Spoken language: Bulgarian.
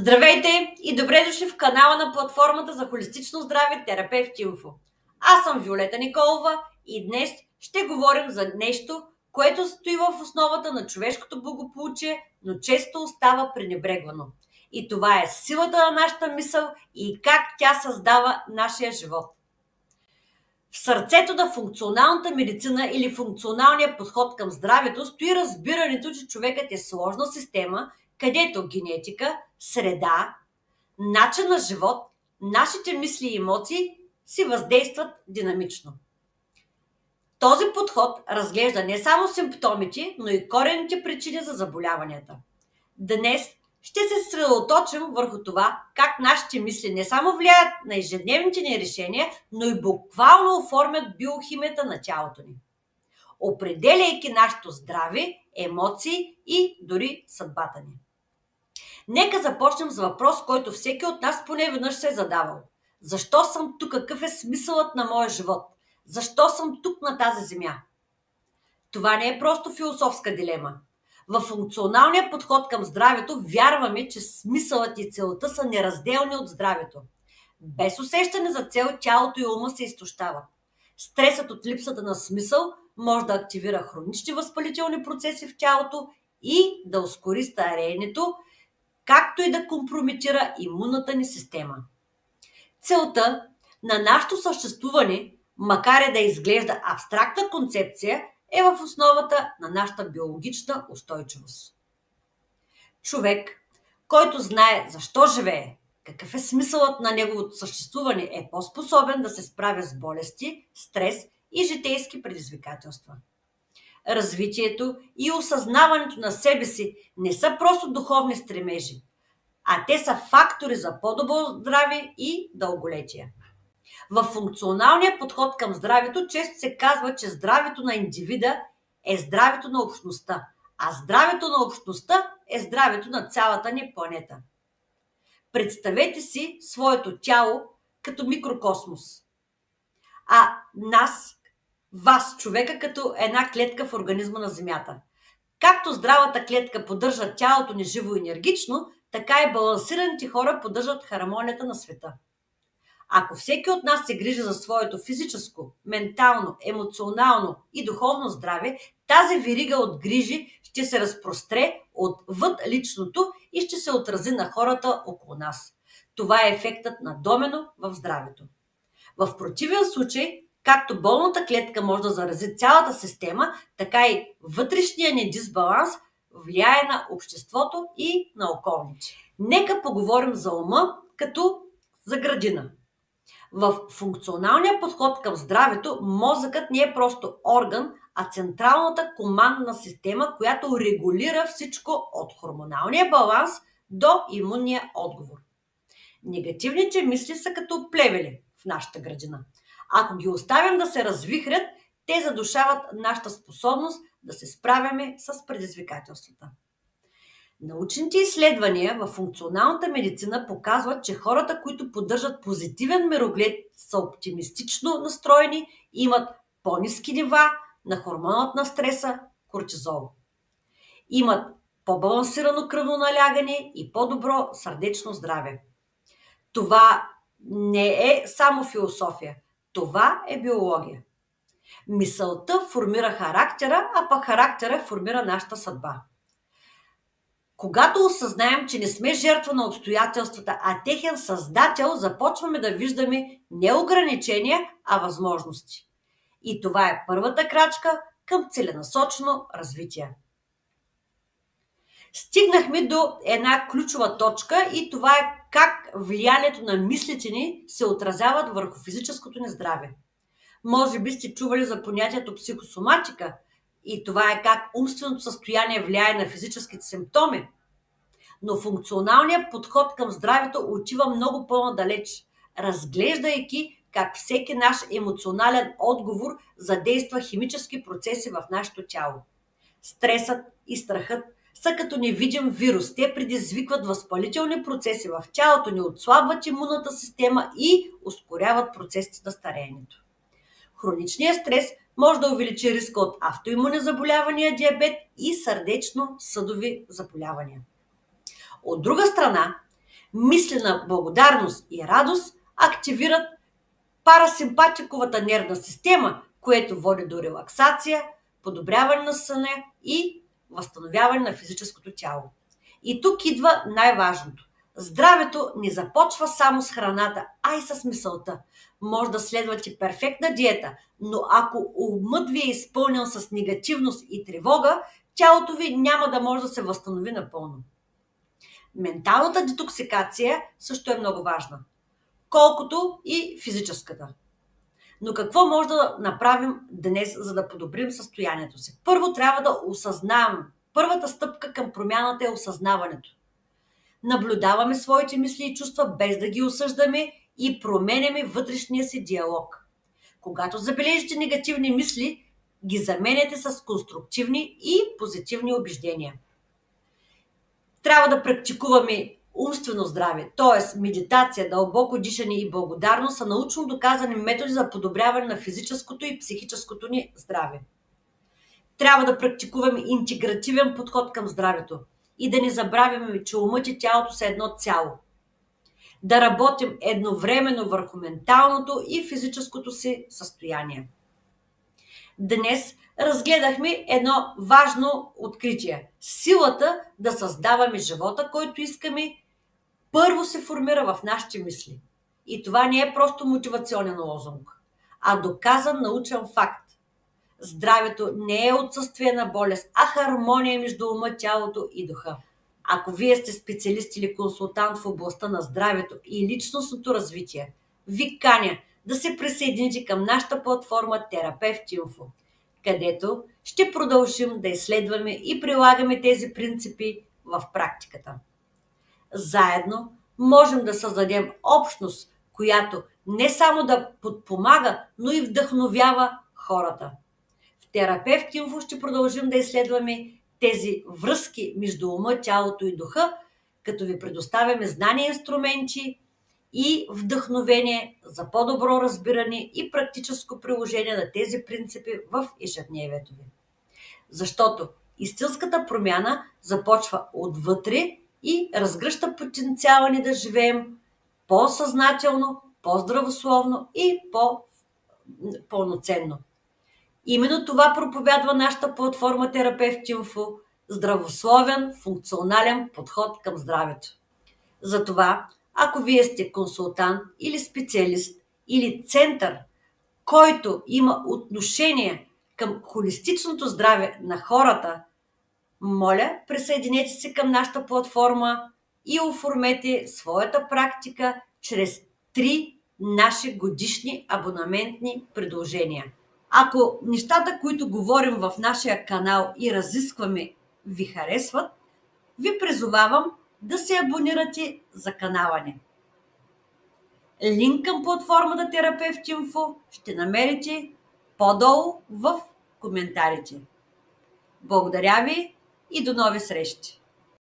Здравейте и добре дошли в канала на платформата за холистично здраве Терапевт Инфо. Аз съм Виолета Николова и днес ще говорим за нещо, което стои в основата на човешкото благополучие, но често остава пренебрегвано. И това е силата на нашата мисъл и как тя създава нашия живот. В сърцето на функционалната медицина или функционалния подход към здравето стои разбирането, че човекът е сложна система, където генетика, среда, начин на живот, нашите мисли и емоции си въздействат динамично. Този подход разглежда не само симптомите, но и корените причини за заболяванията. Днес ще се съсредоточим върху това как нашите мисли не само влияят на ежедневните ни решения, но и буквално оформят биохимията на тялото ни, определяйки нашето здраве, емоции и дори съдбата ни. Нека започнем с въпрос, който всеки от нас поне веднъж се е задавал. Защо съм тук? Какъв е смисълът на моя живот? Защо съм тук на тази земя? Това не е просто философска дилема. В функционалния подход към здравето вярваме, че смисълът и целта са неразделни от здравето. Без усещане за цел, тялото и ума се изтощават. Стресът от липсата на смисъл може да активира хронични възпалителни процеси в тялото и да ускори стареенето, както и да компрометира имунната ни система. Целта на нашето съществуване, макар и да изглежда абстрактна концепция, е в основата на нашата биологична устойчивост. Човек, който знае защо живее, какъв е смисълът на неговото съществуване, е по-способен да се справя с болести, стрес и житейски предизвикателства. Развитието и осъзнаването на себе си не са просто духовни стремежи, а те са фактори за по-добро здраве и дълголетие. В функционалния подход към здравето често се казва, че здравето на индивида е здравето на общността, а здравето на общността е здравето на цялата ни планета. Представете си своето тяло като микрокосмос, а вас, човека, като една клетка в организма на Земята. Както здравата клетка поддържа тялото ни живо и енергично, така и балансираните хора поддържат хармонията на света. Ако всеки от нас се грижи за своето физическо, ментално, емоционално и духовно здраве, тази верига от грижи ще се разпростре отвъд личното и ще се отрази на хората около нас. Това е ефектът на домино в здравето. В противен случай, както болната клетка може да зарази цялата система, така и вътрешният ни дисбаланс влияе на обществото и на околните. Нека поговорим за ума като за градина. В функционалния подход към здравето, мозъкът не е просто орган, а централната командна система, която регулира всичко от хормоналния баланс до имунния отговор. Негативните мисли са като плевели в нашата градина. Ако ги оставим да се развихрят, те задушават нашата способност да се справяме с предизвикателствата. Научните изследвания в функционалната медицина показват, че хората, които поддържат позитивен мироглед, са оптимистично настроени и имат по-ниски нива на хормонът на стреса – кортизол. Имат по-балансирано кръвно налягане и по-добро сърдечно здраве. Това не е само философия, това е биология. Мисълта формира характера, а пък характера формира нашата съдба. Когато осъзнаем, че не сме жертва на обстоятелствата, а техен създател, започваме да виждаме не ограничения, а възможности. И това е първата крачка към целенасочено развитие. Стигнахме до една ключова точка и това е как влиянието на мислите ни се отразяват върху физическото ни здраве. Може би сте чували за понятието психосоматика и това е как умственото състояние влияе на физическите симптоми. Но функционалният подход към здравето отива много по-надалеч, разглеждайки как всеки наш емоционален отговор задейства химически процеси в нашето тяло. Стресът и страхът са като невидим вирус. Те предизвикват възпалителни процеси в тялото ни, отслабват имунната система и ускоряват процесите на стареенето. Хроничният стрес може да увеличи риска от автоимунни заболявания, диабет и сърдечно-съдови заболявания. От друга страна, Мисли на благодарност и радост активират парасимпатиковата нервна система, което води до релаксация, подобряване на съня и възстановяване на физическото тяло. И тук идва най-важното. Здравето не започва само с храната, а и с мисълта. Може да следвате перфектна диета, но ако умът ви е изпълнен с негативност и тревога, тялото ви няма да може да се възстанови напълно. Менталната детоксикация също е много важна, колкото и физическата. Но какво може да направим днес, за да подобрим състоянието си? Първо трябва да осъзнаваме. Първата стъпка към промяната е осъзнаването. Наблюдаваме своите мисли и чувства, без да ги осъждаме и променяме вътрешния си диалог. Когато забележите негативни мисли, ги заменяте с конструктивни и позитивни убеждения. Трябва да практикуваме умствено здраве, т.е. медитация, дълбоко дишане и благодарност са научно доказани методи за подобряване на физическото и психическото ни здраве. Трябва да практикуваме интегративен подход към здравето и да не забравяме, че умът и тялото са едно цяло. Да работим едновременно върху менталното и физическото си състояние. Днес разгледахме едно важно откритие. Силата да създаваме живота, който искаме, първо се формира в нашите мисли. И това не е просто мотивационен лозунг, а доказан научен факт. Здравето не е отсъствие на болест, а хармония между ума, тялото и духа. Ако вие сте специалист или консултант в областта на здравето и личностното развитие, ви каня да се присъедините към нашата платформа Терапевт Info, където ще продължим да изследваме и прилагаме тези принципи в практиката. Заедно можем да създадем общност, която не само да подпомага, но и вдъхновява хората. В Терапевт Info ще продължим да изследваме тези връзки между ума, тялото и духа, като ви предоставяме знания, инструменти и вдъхновение за по-добро разбиране и практическо приложение на тези принципи в ежедневието ви. Защото истинската промяна започва отвътре и разгръща потенциала ни да живеем по-съзнателно, по-здравословно и по-пълноценно. Именно това проповядва нашата платформа Терапевт Info – здравословен, функционален подход към здравето. Затова, ако вие сте консултант или специалист или център, който има отношение към холистичното здраве на хората, моля, присъединете се към нашата платформа и оформете своята практика чрез 3 наши годишни абонаментни предложения. Ако нещата, които говорим в нашия канал и разискваме, ви харесват, ви призовавам да се абонирате за канала ни. Линк към платформата Терапевт Info ще намерите по-долу в коментарите. Благодаря ви и до нови срещи!